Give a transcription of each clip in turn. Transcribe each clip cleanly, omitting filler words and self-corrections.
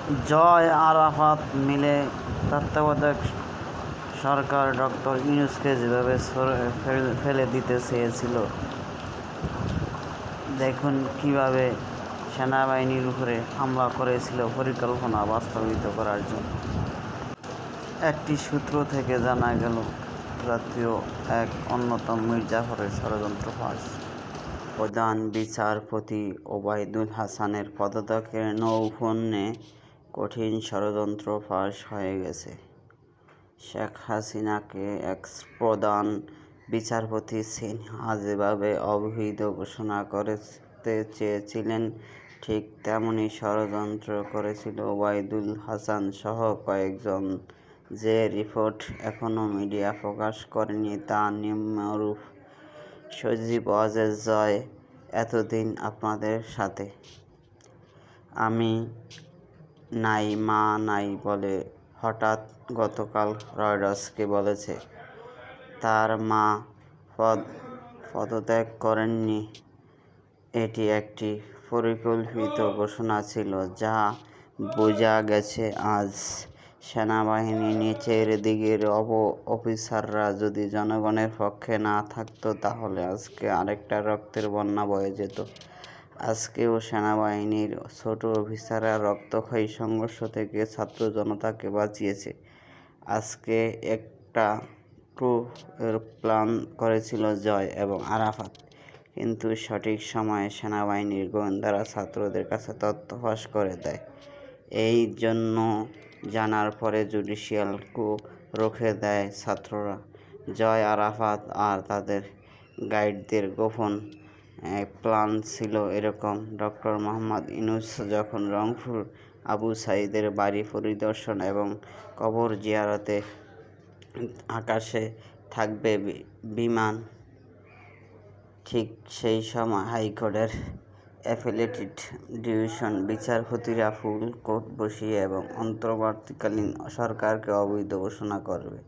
জয় আরাফাত মিলে তত্ত্বাবধায়ক সরকার ডক্টর ইউনূসকে যেভাবে ফেলে দিতে চেয়েছিল, দেখুন কীভাবে সেনাবাহিনীর উপরে হামলা করেছিল পরিকল্পনা বাস্তবায়িত করার জন্য। একটি সূত্র থেকে জানা গেল, জাতীয় এক অন্যতম মীর জাফরের ষড়যন্ত্র ফাঁস। প্রধান বিচারপতি ওবায়দুল হাসানের পদত্যাগের নৌফন্যে কঠিন ষড়যন্ত্র ফাঁস হয়ে গেছে। শেখ হাসিনাকে এক্স প্রধান বিচারপতি সিনহা যেভাবে অবৈধ ঘোষণা করতে চেয়েছিলেন, ঠিক তেমনই ষড়যন্ত্র করেছিল ওবায়দুল হাসান সহ কয়েকজন। যে রিপোর্ট এখনো মিডিয়া প্রকাশ করেনি তা নিম্নরূপ: সজীব ওয়াজেদ জয়, এতদিন আপনাদের সাথে আমি নাই, মা নাই বলে হঠাৎ গতকাল রয়টার্সকে বলেছে তার মা পদত্যাগ করেননি। এটি একটি পরিকল্পিত ঘোষণা ছিল, যা বোঝা গেছে আজ। সেনাবাহিনীর নিচের দিকের অফিসাররা যদি জনগণের পক্ষে না থাকত, তাহলে আজকে আরেকটা রক্তের বন্যা বয়ে যেত। আজকেও সেনাবাহিনীর ছোট অফিসাররা রক্তক্ষয়ী সংঘর্ষ থেকে ছাত্র জনতাকে বাঁচিয়েছে। আজকে একটা ক্রু-এর প্ল্যান করেছিল জয় এবং আরাফাত, কিন্তু সঠিক সময়ে সেনাবাহিনীর গোয়েন্দারা ছাত্রদের কাছে তথ্য ফাঁস করে দেয়। এই জন্য জানার পরে জুডিশিয়াল কু রুখে দেয় ছাত্ররা। জয় আরাফাত আর তাদের গাইডদের গোপন প্ল্যান ছিল এরকম: ডক্টর মোহাম্মদ ইউনূস যখন রংপুর আবু সাঈদের বাড়ি পরিদর্শন এবং কবর জিয়ারতে আকাশে থাকবে বিমান, ঠিক সেই সময় হাইকোর্টের অ্যাপিলেট ডিভিশন বিচারপতিরা ফুল কোর্ট বসিয়ে এবং অন্তর্বর্তীকালীন সরকারকে অবৈধ ঘোষণা করবে।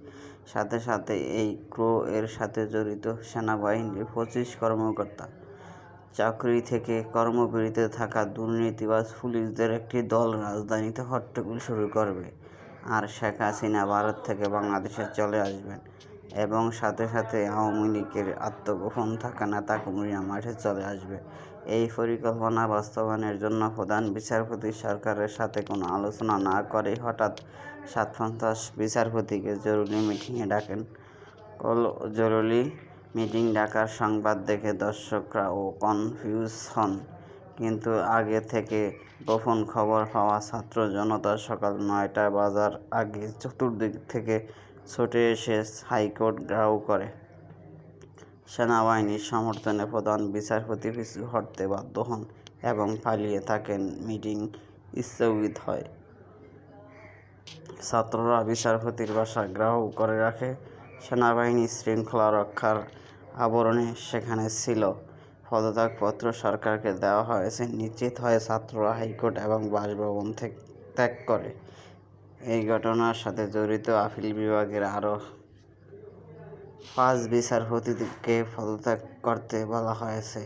সাথে সাথে এই ক্রু-এর সাথে জড়িত সেনাবাহিনীর 25 কর্মকর্তা, চাকরি থেকে কর্মবিরতিতে থাকা দুর্নীতিবাজ পুলিশদের একটি দল রাজধানীতে হট্টগোল শুরু করবে। আর শেখ হাসিনা ভারত থেকে বাংলাদেশে চলে আসবেন এবং সাথে সাথে আওয়ামী লীগের আত্মগোপন থাকা নেতাকর্মীরা মাঠে চলে আসবে। এই পরিকল্পনা বাস্তবায়নের জন্য প্রধান বিচারপতি সরকারের সাথে কোনো আলোচনা না করেই হঠাৎ 750 বিচারপতিকে জরুরি মিটিংয়ে ডাকেন। জরুরি মিটিং ডাকার সংবাদ দেখে দর্শকরাও কনফিউজ হন, কিন্তু আগে থেকে গোপন খবর পাওয়া ছাত্র জনতা সকাল 9টা বাজার আগে চতুর্দিক থেকে ছুটে এসে হাইকোর্ট ঘেরাও করে। সেনাবাহিনীর সমর্থনে প্রধান বিচারপতি পিছু হটতে বাধ্য হন এবং পালিয়ে থাকেন। মিটিং স্থগিত হয়। ছাত্ররা বিচারপতির বাসা ঘেরাও করে রাখে। সেনাবাহিনী শৃঙ্খলা রক্ষার আবরণে সেখানে ছিল। পদত্যাগপত্র সরকারকে দেওয়া হয়েছে নিশ্চিত হয়ে ছাত্ররা হাইকোর্ট এবং বাসভবন ত্যাগ করে। এই ঘটনার সাথে জড়িত আপিল বিভাগের আরও 5 বিচারপতিকে পদত্যাগ করতে বলা হয়েছে।